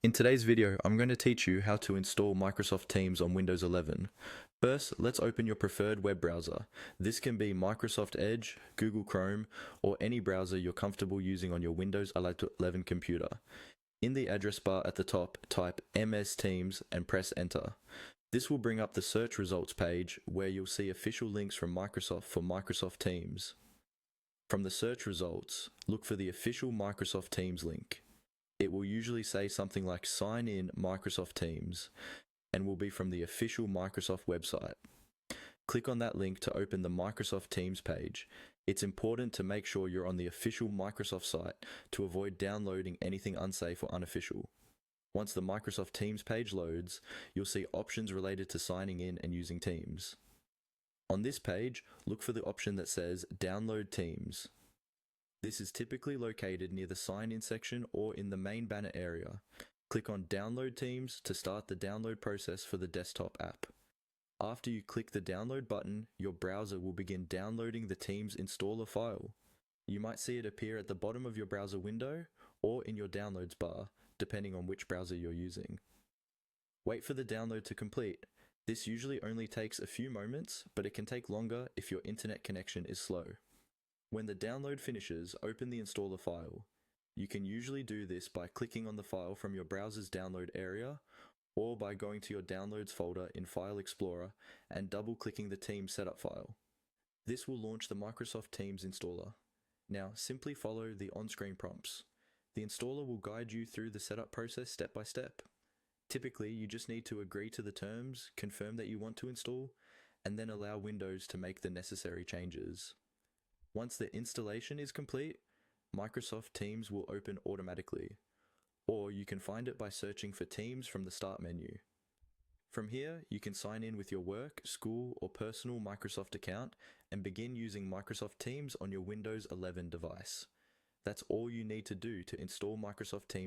In today's video, I'm going to teach you how to install Microsoft Teams on Windows 11. First, let's open your preferred web browser. This can be Microsoft Edge, Google Chrome, or any browser you're comfortable using on your Windows 11 computer. In the address bar at the top, type MS Teams and press enter. This will bring up the search results page where you'll see official links from Microsoft for Microsoft Teams. From the search results, look for the official Microsoft Teams link. It will usually say something like sign in Microsoft Teams and will be from the official Microsoft website. Click on that link to open the Microsoft Teams page. It's important to make sure you're on the official Microsoft site to avoid downloading anything unsafe or unofficial. Once the Microsoft Teams page loads, you'll see options related to signing in and using Teams. On this page, look for the option that says Download Teams. This is typically located near the sign-in section or in the main banner area. Click on Download Teams to start the download process for the desktop app. After you click the download button, your browser will begin downloading the Teams installer file. You might see it appear at the bottom of your browser window or in your downloads bar, depending on which browser you're using. Wait for the download to complete. This usually only takes a few moments, but it can take longer if your internet connection is slow. When the download finishes, open the installer file. You can usually do this by clicking on the file from your browser's download area or by going to your Downloads folder in File Explorer and double-clicking the Teams setup file. This will launch the Microsoft Teams installer. Now, simply follow the on-screen prompts. The installer will guide you through the setup process step by step. Typically, you just need to agree to the terms, confirm that you want to install, and then allow Windows to make the necessary changes. Once the installation is complete, Microsoft Teams will open automatically, or you can find it by searching for Teams from the Start menu. From here, you can sign in with your work, school, or personal Microsoft account and begin using Microsoft Teams on your Windows 11 device. That's all you need to do to install Microsoft Teams.